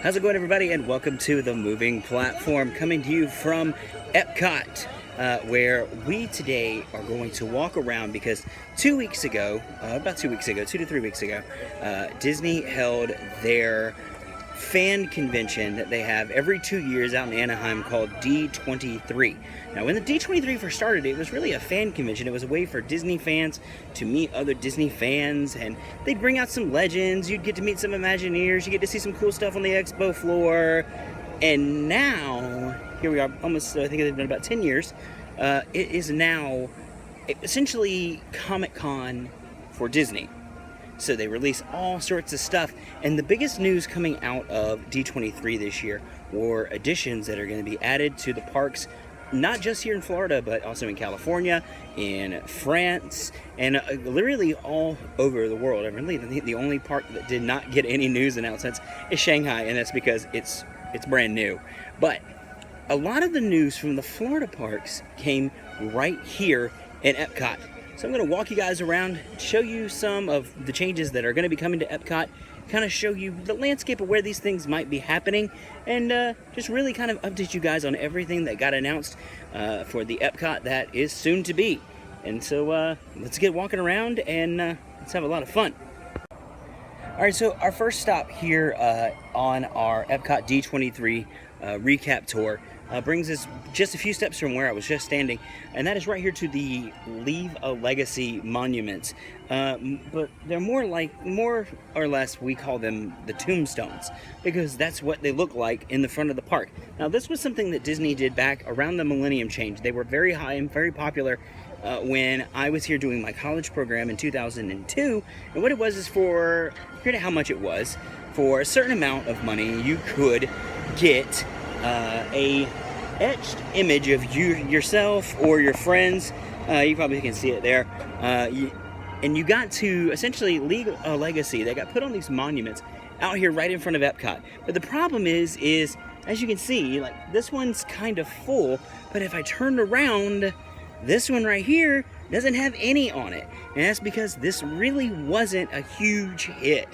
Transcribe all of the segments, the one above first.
How's it going, everybody, and welcome to the moving platform, coming to you from Epcot, where we today are going to walk around because 2 weeks ago, about 2 weeks ago, 2 to 3 weeks ago, Disney held their fan convention that they have every 2 years out in Anaheim called D23. Now, when the D23 first started, it was really a fan convention. It was a way for Disney fans to meet other Disney fans, and they'd bring out some legends. You'd get to meet some Imagineers. You get to see some cool stuff on the expo floor. And now, here we are, almost, I think it's been about 10 years. It is now essentially Comic-Con for Disney. So they release all sorts of stuff, and the biggest news coming out of D23 this year were additions that are going to be added to the parks, not just here in Florida, but also in California, in France, and literally all over the world. I really think the only park that did not get any news announcements is Shanghai, and that's because it's brand new. But a lot of the news from the Florida parks came right here in Epcot. So I'm going to walk you guys around, show you some of the changes that are going to be coming to Epcot, kind of show you the landscape of where these things might be happening, and just really kind of update you guys on everything that got announced for the Epcot that is soon to be. And so let's get walking around and let's have a lot of fun. All right, so our first stop here on our Epcot D23 recap tour brings us just a few steps from where I was just standing, and that is right here to the Leave a Legacy monuments. But they're more or less, we call them the tombstones, because that's what they look like in the front of the park. Now, this was something that Disney did back around the millennium change. They were very high and very popular when I was here doing my college program in 2002. And what it was is, for, here's how much it was, for a certain amount of money, you could get a etched image of yourself or your friends. You probably can see it there. And you got to essentially leave a legacy that got put on these monuments out here right in front of Epcot. But the problem is as you can see, like, this one's kind of full, but if I turned around, this one right here doesn't have any on it. And that's because this really wasn't a huge hit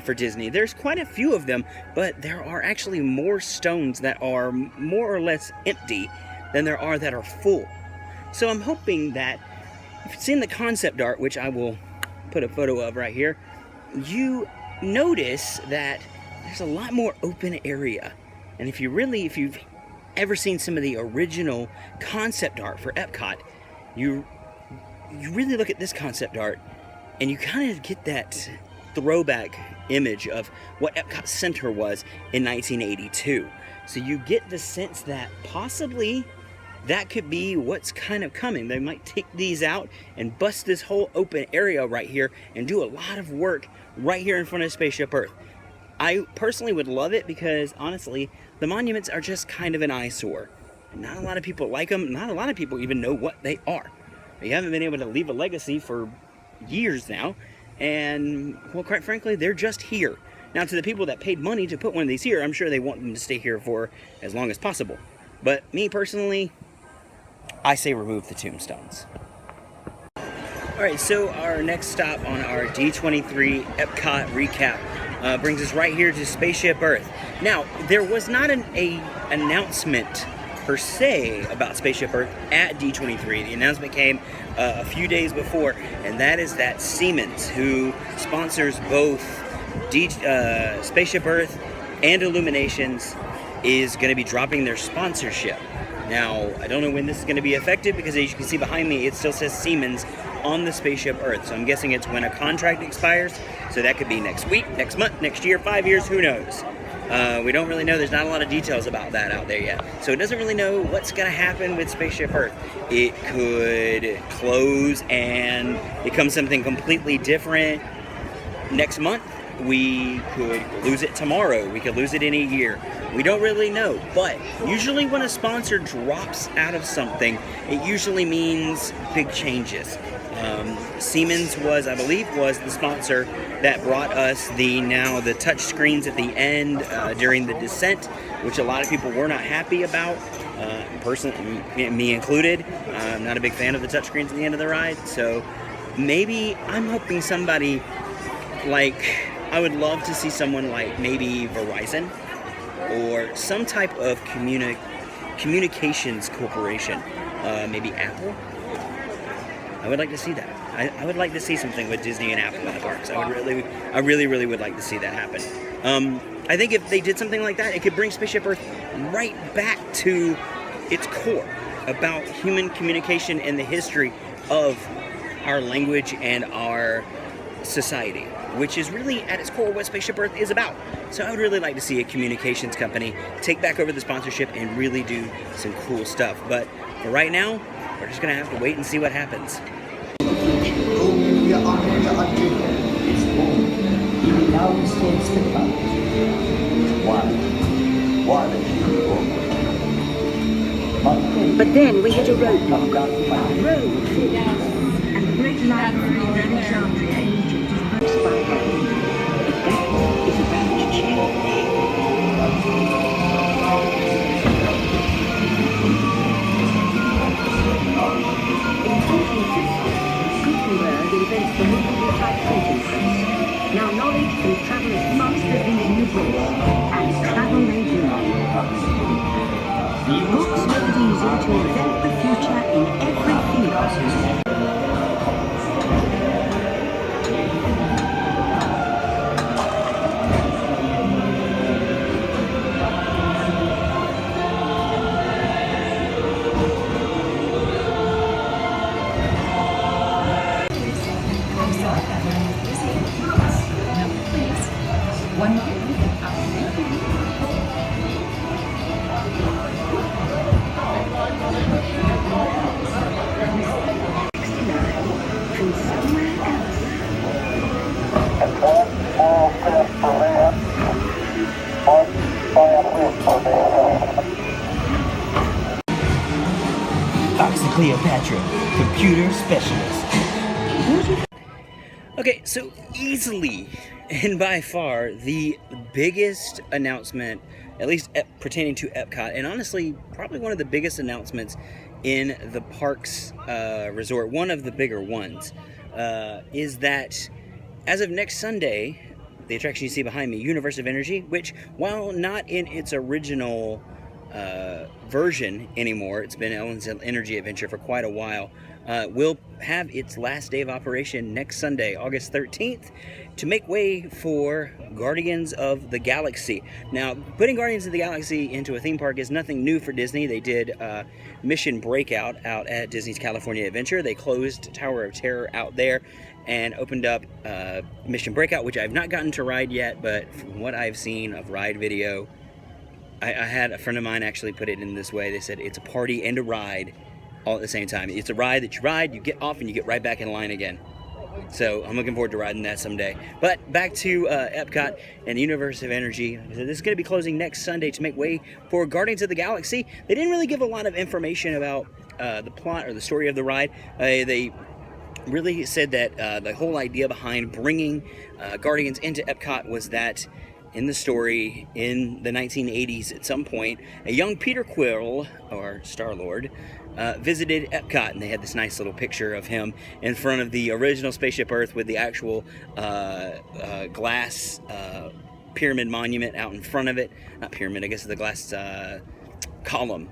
for Disney. There's quite a few of them, but there are actually more stones that are more or less empty than there are that are full. So I'm hoping that if you've seen the concept art, which I will put a photo of right here, you notice that there's a lot more open area. And if you've ever seen some of the original concept art for Epcot, you really look at this concept art and you kind of get that throwback image of what Epcot Center was in 1982. So you get the sense that possibly that could be what's kind of coming. They might take these out and bust this whole open area right here and do a lot of work right here in front of Spaceship Earth. I personally would love it because, honestly, the monuments are just kind of an eyesore. Not a lot of people like them. Not a lot of people even know what they are. They haven't been able to leave a legacy for years now. And, well, quite frankly, they're just here. Now, to the people that paid money to put one of these here, I'm sure they want them to stay here for as long as possible. But me, personally, I say remove the tombstones. Alright, so our next stop on our D23 Epcot recap brings us right here to Spaceship Earth. Now, there was not an announcement per se about Spaceship Earth at D23. The announcement came a few days before, and that is that Siemens, who sponsors both Spaceship Earth and Illuminations, is going to be dropping their sponsorship. Now, I don't know when this is going to be effective because, as you can see behind me, it still says Siemens on the Spaceship Earth. So I'm guessing it's when a contract expires. So that could be next week, next month, next year, 5 years, who knows? We don't really know. There's not a lot of details about that out there yet. So it doesn't really know what's going to happen with Spaceship Earth. It could close and become something completely different next month. We could lose it tomorrow. We could lose it in a year. We don't really know. But usually when a sponsor drops out of something, it usually means big changes. Siemens I believe, was the sponsor that brought us the touch screens at the end during the descent, which a lot of people were not happy about. Personally, me included. I'm not a big fan of the touch screens at the end of the ride. So maybe I'm hoping somebody like, I would love to see someone like maybe Verizon or some type of communications corporation. Maybe Apple. I would like to see that. I would like to see something with Disney and Apple in the parks. I really would like to see that happen. I think if they did something like that, it could bring Spaceship Earth right back to its core about human communication and the history of our language and our society, which is really at its core what Spaceship Earth is about. So I would really like to see a communications company take back over the sponsorship and really do some cool stuff. But for right now, we're just gonna have to wait and see what happens. But then we hit a roadblock. Road, and the great line of Alexandria, Egypt, is burst by heaven. But that is about to change. In 1850, Gutenberg invents the movable type printing press. Now knowledge can travel as fast as these new books, and travel they do. Books make it easy to invent the future in every field. Cleopatra, computer specialist. Okay, so easily and by far the biggest announcement, at least pertaining to Epcot, and honestly probably one of the biggest announcements in the parks resort, one of the bigger ones, is that as of next Sunday, the attraction you see behind me, Universe of Energy, which while not in its original version anymore, it's been Ellen's Energy Adventure for quite a while, will have its last day of operation next Sunday, August 13th, to make way for Guardians of the Galaxy. Now, putting Guardians of the Galaxy into a theme park is nothing new for Disney. They did Mission Breakout out at Disney's California Adventure. They closed Tower of Terror out there and opened up Mission Breakout, which I've not gotten to ride yet, but from what I've seen of ride video, I had a friend of mine actually put it in this way. They said it's a party and a ride all at the same time. It's a ride that you ride, you get off, and you get right back in line again. So I'm looking forward to riding that someday. But back to Epcot and the Universe of Energy. This is going to be closing next Sunday to make way for Guardians of the Galaxy. They didn't really give a lot of information about the plot or the story of the ride. They really said that the whole idea behind bringing Guardians into Epcot was that in the story, in the 1980s, at some point, a young Peter Quill, or Star-Lord, visited Epcot, and they had this nice little picture of him in front of the original Spaceship Earth with the actual glass pyramid monument out in front of it. Not pyramid, I guess it's the glass column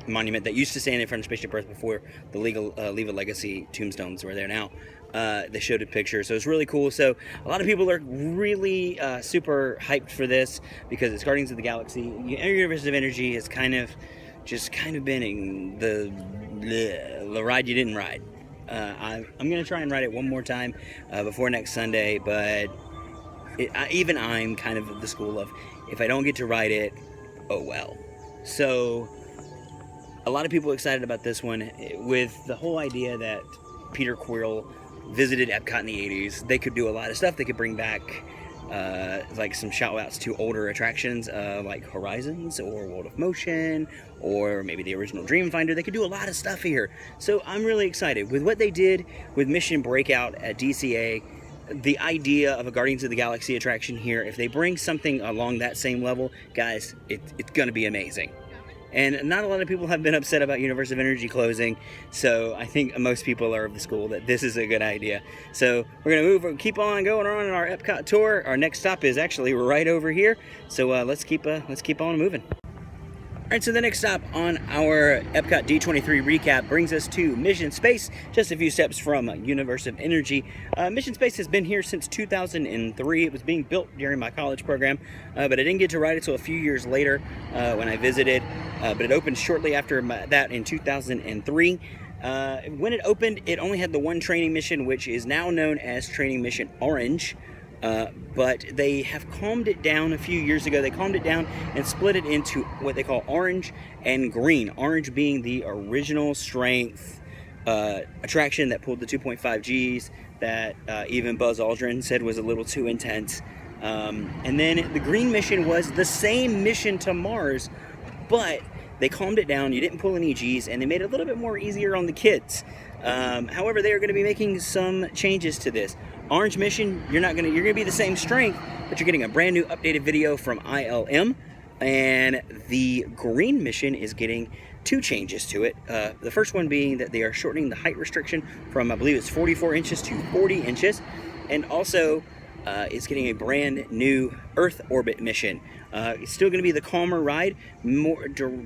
monument that used to stand in front of Spaceship Earth before the Leave a Legacy tombstones were there now. They showed a picture, so it's really cool. So a lot of people are really super hyped for this because it's Guardians of the Galaxy. Universe of Energy has kind of been the ride you didn't ride. I'm gonna try and ride it one more time before next Sunday, but even I'm kind of the school of, if I don't get to ride it, oh well. So a lot of people are excited about this one with the whole idea that Peter Quill visited Epcot in the 80s. They could do a lot of stuff. They could bring back like some shout outs to older attractions like Horizons or World of Motion or maybe the original Dreamfinder. They could do a lot of stuff here. So I'm really excited with what they did with Mission Breakout at DCA. The idea of a Guardians of the Galaxy attraction here, if they bring something along that same level, guys, it's gonna be amazing. And not a lot of people have been upset about Universe of Energy closing, so I think most people are of the school that this is a good idea. So we're gonna keep on going on in our Epcot tour. Our next stop is actually right over here, so let's keep on moving. All right, so the next stop on our Epcot D23 recap brings us to Mission Space, just a few steps from Universe of Energy. Mission Space has been here since 2003. It was being built during my college program, but I didn't get to ride it until a few years later when I visited, but it opened shortly after that in 2003. When it opened, it only had the one training mission, which is now known as Training Mission Orange. But they have calmed it down a few years ago. They calmed it down and split it into what they call orange and green. Orange being the original strength attraction that pulled the 2.5 Gs that even Buzz Aldrin said was a little too intense. And then the green mission was the same mission to Mars, but they calmed it down. You didn't pull any Gs, and they made it a little bit more easier on the kids. However, they are going to be making some changes to this. Orange mission, you're going to be the same strength, but you're getting a brand new updated video from ILM. And the green mission is getting two changes to it. The first one being that they are shortening the height restriction from, I believe it's 44 inches to 40 inches. And also, it's getting a brand new Earth orbit mission. It's still going to be the calmer ride,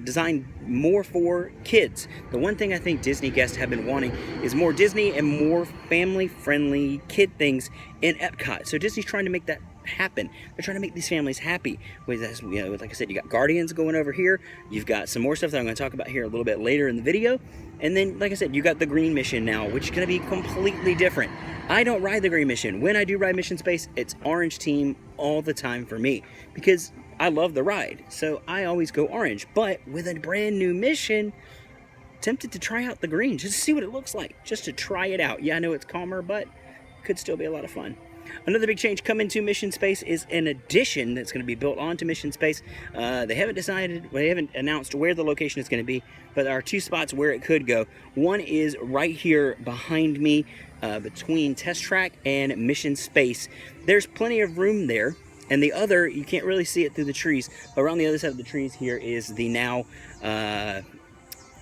designed more for kids. The one thing I think Disney guests have been wanting is more Disney and more family-friendly kid things in Epcot. So Disney's trying to make that happen. They're trying to make these families happy. With, like I said, you got Guardians going over here. You've got some more stuff that I'm going to talk about here a little bit later in the video. And then, like I said, you got the green mission now, which is going to be completely different. I don't ride the green mission. When I do ride Mission Space, it's orange team all the time for me because I love the ride. So I always go orange. But with a brand new mission, tempted to try out the green just to see what it looks like, just to try it out. Yeah, I know it's calmer, but could still be a lot of fun. Another big change coming to Mission Space is an addition that's going to be built onto Mission Space. They haven't announced where the location is going to be, but there are two spots where it could go. One is right here behind me, between Test Track and Mission Space. There's plenty of room there. And the other, you can't really see it through the trees, but around the other side of the trees here is the now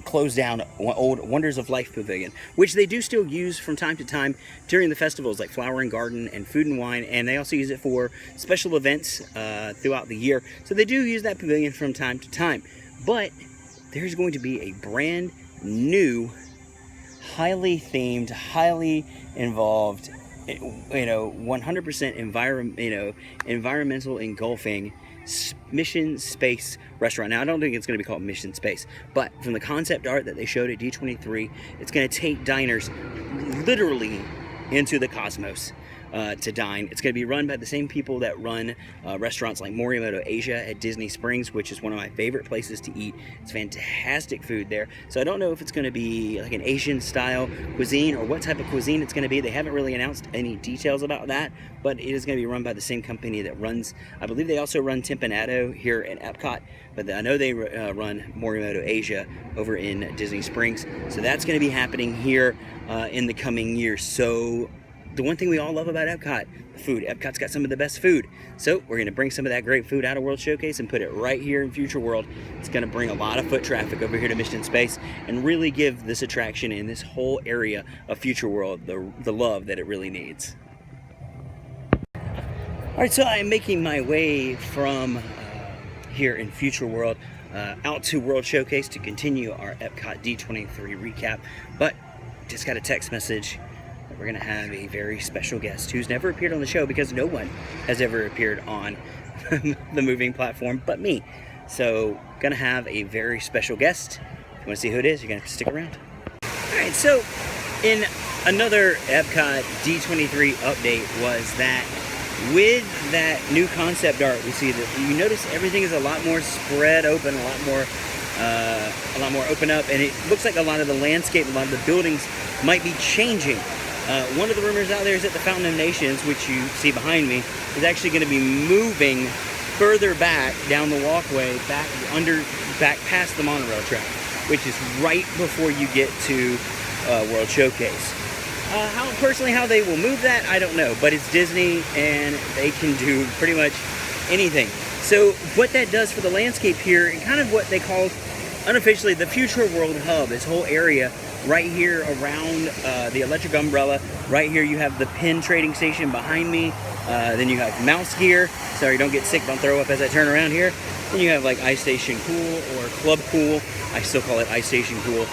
closed down old Wonders of Life Pavilion, which they do still use from time to time during the festivals like Flower and Garden and Food and Wine, and they also use it for special events throughout the year. So they do use that pavilion from time to time. But there's going to be a brand new, highly themed, highly involved, 100% environmental engulfing Mission Space restaurant. Now, I don't think it's going to be called Mission Space, but from the concept art that they showed at D23, it's going to take diners literally into the cosmos to dine. It's going to be run by the same people that run restaurants like Morimoto Asia at Disney Springs, which is one of my favorite places to eat. It's fantastic food there. So I don't know if it's going to be like an Asian style cuisine or what type of cuisine it's going to be. They haven't really announced any details about that, but it is going to be run by the same company that runs, I believe they also run Tempanado here at Epcot, but I know they run Morimoto Asia over in Disney Springs. So that's going to be happening here in the coming years. So the one thing we all love about Epcot, the food. Epcot's got some of the best food. So we're going to bring some of that great food out of World Showcase and put it right here in Future World. It's going to bring a lot of foot traffic over here to Mission Space and really give this attraction in this whole area of Future World the love that it really needs. All right, so I'm making my way from here in Future World out to World Showcase to continue our Epcot D23 recap. But just got a text message. We're going to have a very special guest who's never appeared on the show because no one has ever appeared on the moving platform but me. So, going to have a very special guest. If you want to see who it is, you're going to have to stick around. Alright, so in another Epcot D23 update was that with that new concept art, we see that you notice everything is a lot more spread open, a lot more open up, and it looks like a lot of the landscape, a lot of the buildings might be changing. One of the rumors out there is that the Fountain of Nations, which you see behind me, is actually going to be moving further back down the walkway, back past the monorail track, which is right before you get to World Showcase. How they will move that, I don't know, but it's Disney and they can do pretty much anything. So what that does for the landscape here, and kind of what they call unofficially the Future World Hub, this whole area right here around the electric umbrella. Right here you have the pin trading station behind me. Then you have mouse gear. Sorry, don't get sick, don't throw up as I turn around here. Then you have like Ice Station Cool or Club Cool. I still call it Ice Station Cool.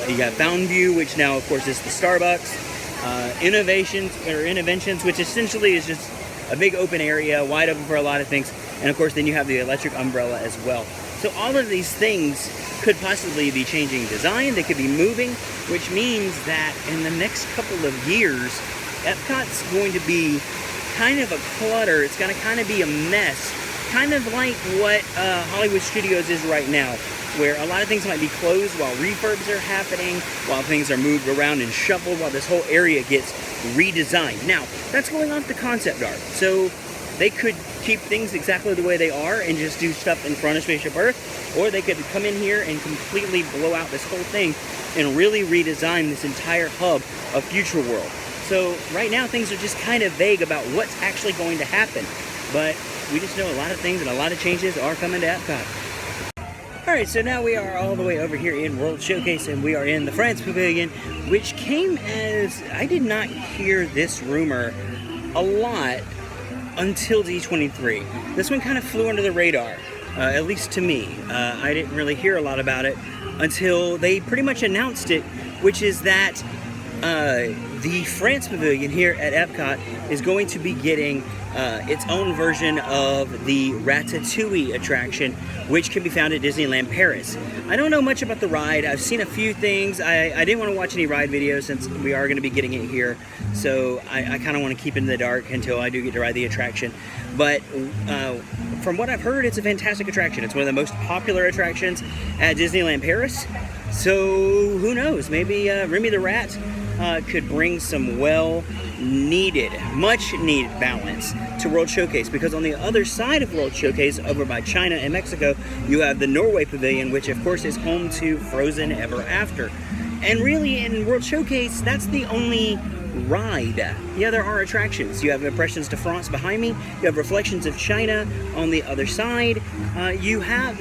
You got Fountain View, which now of course is the Starbucks. Innovations, which essentially is just a big open area, wide open for a lot of things. And of course then you have the electric umbrella as well. So all of these things could possibly be changing design, they could be moving, which means that in the next couple of years, Epcot's going to be kind of a clutter, it's going to kind of be a mess, kind of like what Hollywood Studios is right now, where a lot of things might be closed while refurbs are happening, while things are moved around and shuffled, while this whole area gets redesigned. Now, that's going off the concept art, so they could keep things exactly the way they are and just do stuff in front of Spaceship Earth, or they could come in here and completely blow out this whole thing and really redesign this entire hub of Future World. So right now things are just kind of vague about what's actually going to happen, but we just know a lot of things and a lot of changes are coming to Epcot. Alright, so now we are all the way over here in World Showcase, and we are in the France Pavilion, which came as, I did not hear this rumor a lot until D23. This one kind of flew under the radar, at least to me. I didn't really hear a lot about it until they pretty much announced it, which is that the France Pavilion here at Epcot is going to be getting its own version of the Ratatouille attraction, which can be found at Disneyland Paris. I don't know much about the ride. I've seen a few things. I didn't want to watch any ride videos since we are going to be getting it here, so I kind of want to keep it in the dark until I do get to ride the attraction. But from what I've heard, it's a fantastic attraction. It's one of the most popular attractions at Disneyland Paris. So who knows? Maybe Remy the Rat could bring some well-needed, much-needed balance to World Showcase, because on the other side of World Showcase, over by China and Mexico, you have the Norway Pavilion, which of course is home to Frozen Ever After. And really, in World Showcase, that's the only ride. Yeah, there are attractions. You have Impressions de France behind me. You have Reflections of China on the other side. You have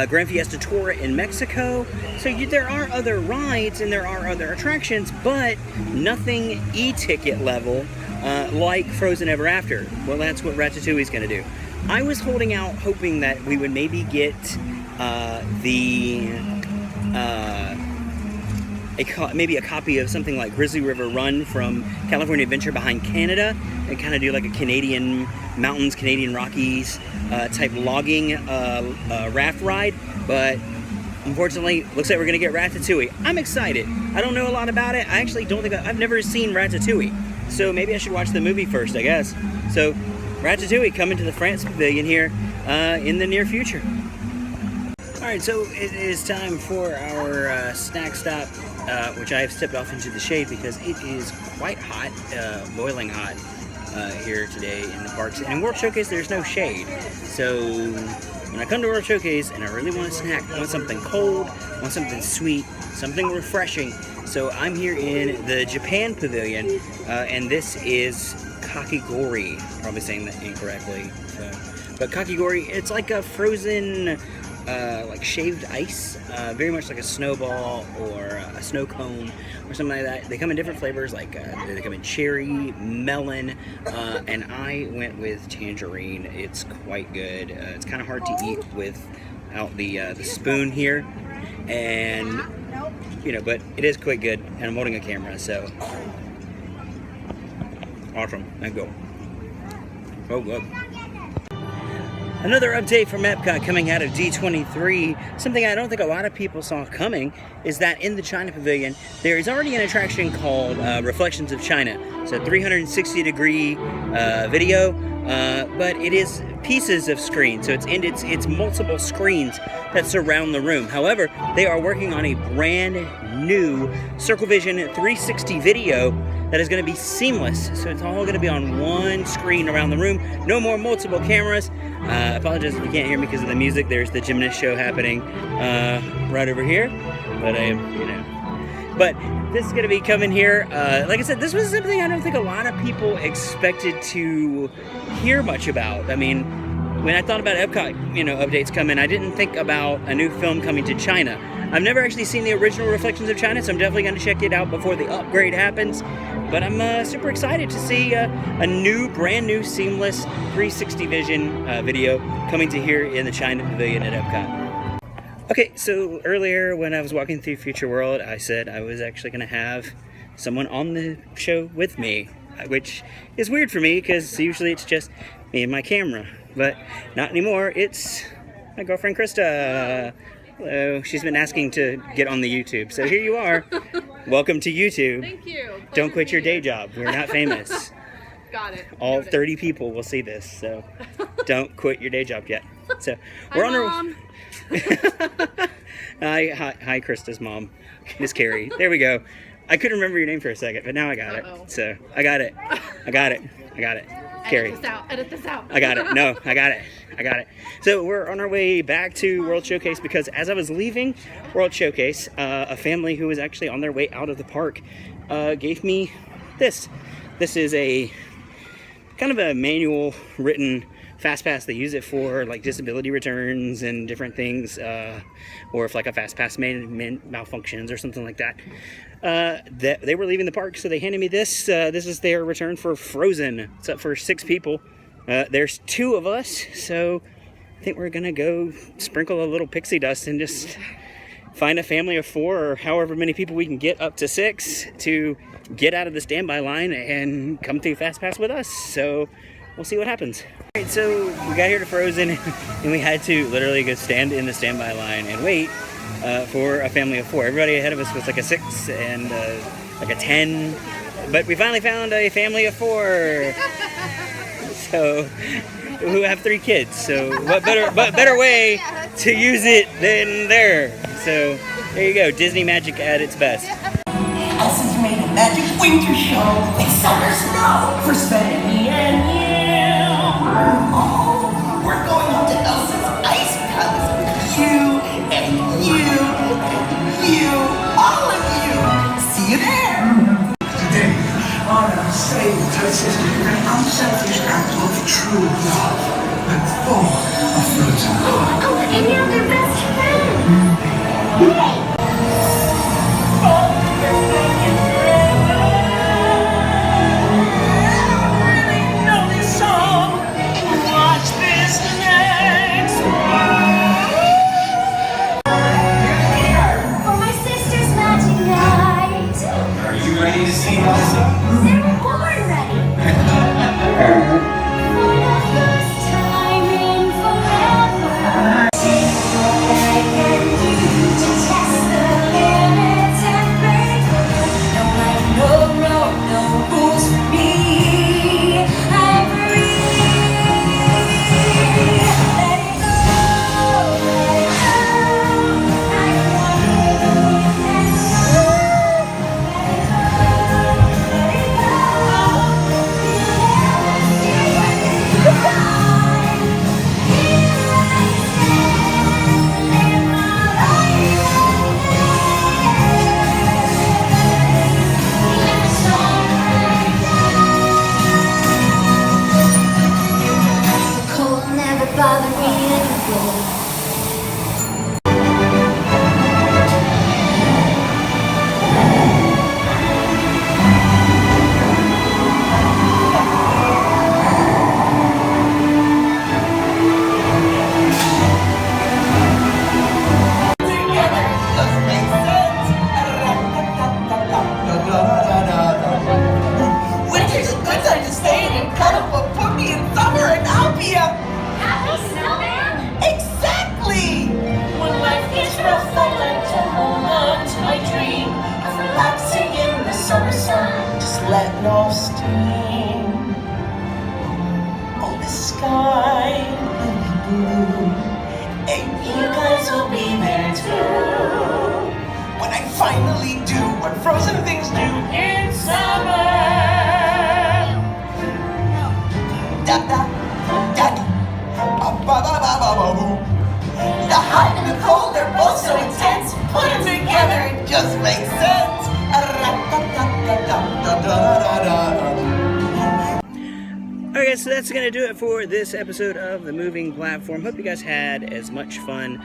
Grand Fiesta Tour in Mexico. So there are other rides and there are other attractions, but nothing e-ticket level like Frozen Ever After. Well, that's what Ratatouille is going to do. I was holding out, hoping that we would maybe get maybe a copy of something like Grizzly River Run from California Adventure Behind Canada, and kind of do like a Canadian mountains, Canadian Rockies type logging raft ride. But unfortunately, looks like we're gonna get Ratatouille. I'm excited. I don't know a lot about it. I actually don't think I've never seen Ratatouille, so maybe I should watch the movie first, I guess. So Ratatouille coming to the France Pavilion here in the near future. Alright, so it is time for our snack stop, which I have stepped off into the shade because it is quite hot, boiling hot here today in the parks. And in World Showcase, there's no shade. So when I come to World Showcase and I really want a snack, I want something cold, I want something sweet, something refreshing. So I'm here in the Japan Pavilion, and this is kakigori. Probably saying that incorrectly. But kakigori, it's like a frozen, like shaved ice, very much like a snowball or a snow cone or something like that. They come in different flavors, like they come in cherry, melon, and I went with tangerine. It's quite good. It's kind of hard to eat without the spoon here, and but it is quite good. And I'm holding a camera, so awesome. Let go. Oh, good. Another update from Epcot coming out of D23, something I don't think a lot of people saw coming, is that in the China Pavilion, there is already an attraction called Reflections of China. It's a 360-degree video, but it is pieces of screen, so it's multiple screens that surround the room. However, they are working on a brand new Circle Vision 360 video that is going to be seamless, so it's all going to be on one screen around the room. No more multiple cameras. I apologize if you can't hear me because of the music. There's the gymnast show happening right over here, but But this is going to be coming here. Like I said, this was something I don't think a lot of people expected to hear much about. I mean, when I thought about Epcot, updates coming, I didn't think about a new film coming to China. I've never actually seen the original Reflections of China, so I'm definitely going to check it out before the upgrade happens. But I'm super excited to see a brand new, seamless 360 vision video coming to here in the China Pavilion at Epcot. Okay, so earlier when I was walking through Future World, I said I was actually going to have someone on the show with me, which is weird for me because usually it's just me and my camera. But not anymore. It's my girlfriend Krista. Hello. She's been asking to get on the YouTube, so here you are. Welcome to YouTube. Thank you. Don't quit your day job. We're not famous. Got it. All 30 people will see this, so don't quit your day job yet. So we're on Mom. Hi, Krista's mom, Miss Carrie. There we go. I couldn't remember your name for a second, but now I got it. So I got it. Carrie. Edit this out. I got it. No, I got it. So we're on our way back to World Showcase because as I was leaving World Showcase, a family who was actually on their way out of the park gave me this. This is a kind of a manual written fast pass. They use it for like disability returns and different things, or if like a fast pass malfunctions or something like that. They were leaving the park, so they handed me this. This is their return for Frozen. It's up for 6 people. There's 2 of us, so I think we're gonna go sprinkle a little pixie dust and just find a family of 4 or however many people we can get, up to 6, to get out of the standby line and come through Fast Pass with us. So we'll see what happens. All right, so we got here to Frozen and we had to literally go stand in the standby line and wait for a family of 4. Everybody ahead of us was like a 6 and like a 10, but we finally found a family of 4. So who have 3 kids. So what better way to use it than there. So there you go, Disney magic at its best. Elsa's made a magic winter show with summer snow for Spenny and you. Oh, we're going up to Elsa's ice palace with you and you and you, all of you. See you there. Today, on our same touches an unselfish act of true love and for a frozen heart. Oh, and you're their best friend. For my sister's magic night. Are you ready to see Elsa? They were born ready. For the first time in forever. I can do to test the limits and break. No rules for me. I'm free. Let it go, let it go. I want you and cold never bother me anymore. Winter's a good time to stay in and cuddle, but put me in summer and I'll be a... Happy snowman! Exactly! When life gets rough, I like to hold on to my dream of relaxing in the summer sun, just letting off steam. Oh, the sky will be blue, and you guys will be there too. When I finally do what frozen things do in summer. Da da da da, ba ba ba ba ba boo. The hot and the cold, they're both so intense. Put them together, it just makes sense. Alright guys, so that's going to do it for this episode of the Moving Platform. Hope you guys had as much fun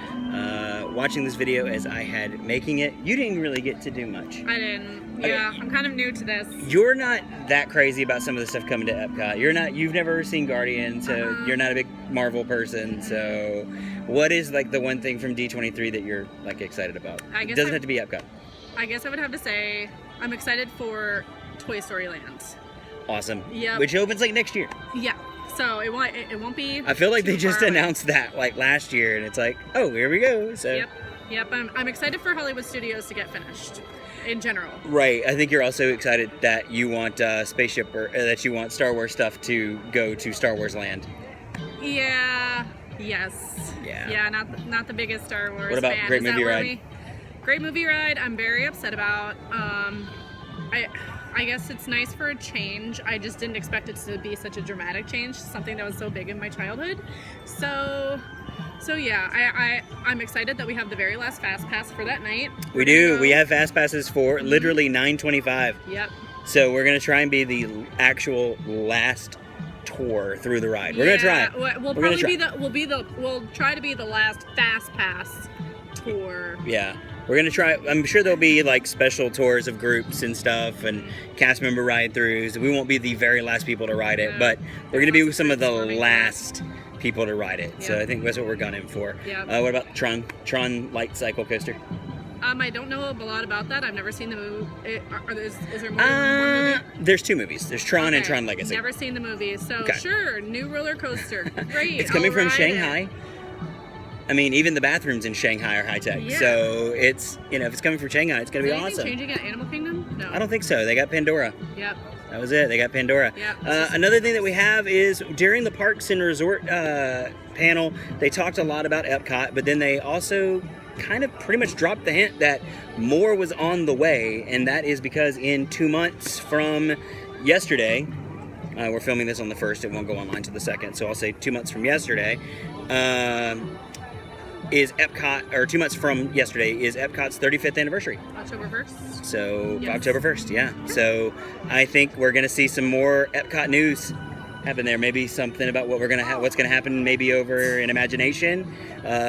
watching this video as I had making it. You didn't really get to do much. I didn't. Yeah, I'm kind of new to this. You're not that crazy about some of the stuff coming to Epcot. You've never seen Guardians, so you're not a big Marvel person. So what is like the one thing from D23 that you're like excited about? It doesn't have to be Epcot. I guess I would have to say I'm excited for Toy Story Land. Awesome. Yep. Which opens like next year. Yeah. So it won't be. I feel like too they just far away. announced that like last year, and it's like, oh, here we go. So. Yep. I'm excited for Hollywood Studios to get finished. In general. Right. I think you're also excited that you want spaceship or that you want Star Wars stuff to go to Star Wars Land. Yeah. Yes. Yeah. Yeah. Not the biggest Star Wars. What about fan. Great Is that Movie where Ride? Great Movie Ride. I'm very upset about. I guess it's nice for a change. I just didn't expect it to be such a dramatic change. Something that was so big in my childhood. So yeah, I'm excited that we have the very last Fast Pass for that night. We do. We have Fast Passes for literally $9.25. Yep. So we're gonna try and be the actual last tour through the ride. We're gonna try. We'll try to be the last Fast Pass tour. Yeah. We're gonna try. I'm sure there'll be like special tours of groups and stuff, and cast member ride-throughs. We won't be the very last people to ride it, but we're gonna be some of the last people to ride it. So I think that's what we're gunning for. Yeah. What about Tron Light Cycle Coaster? I don't know a lot about that. I've never seen the movie. Is there more than one movie? There's two movies. There's Tron and Okay. Tron Legacy. Never seen the movie, so Okay. sure, new roller coaster. Great. It's coming I'll from ride Shanghai. it. I mean, even the bathrooms in Shanghai are high tech. Yeah. So it's, if it's coming from Shanghai, it's gonna Is be anything awesome. changing at Animal Kingdom? No. I don't think so. They got Pandora. Yep. That was it. They got Pandora. Yeah. Another thing that we have is during the Parks and Resort panel, they talked a lot about Epcot, but then they also kind of pretty much dropped the hint that more was on the way, and that is because in 2 months from yesterday, we're filming this on the 1st, it won't go online to the 2nd, so I'll say 2 months from yesterday, is Epcot, or 2 months from yesterday, is Epcot's 35th anniversary. October 1st. So Yes. October 1st, yeah. So I think we're gonna see some more Epcot news happen there. Maybe something about what what's gonna happen maybe over in Imagination,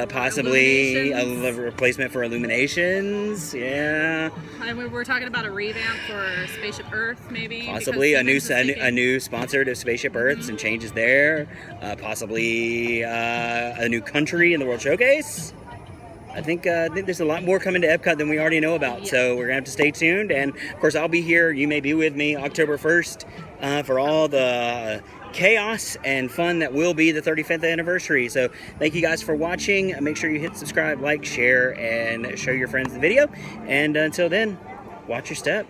possibly a replacement for Illuminations. Yeah, And we were talking about a revamp for Spaceship Earth, maybe. possibly because a new Siemens is a thinking- new sponsor to Spaceship Earth and changes there. Possibly a new country in the World Showcase. I think there's a lot more coming to Epcot than we already know about, so we're gonna have to stay tuned. And of course, I'll be here. You may be with me October 1st for all the chaos and fun that will be the 35th anniversary. So thank you guys for watching. Make sure you hit subscribe, like, share, and show your friends the video. And until then, watch your step.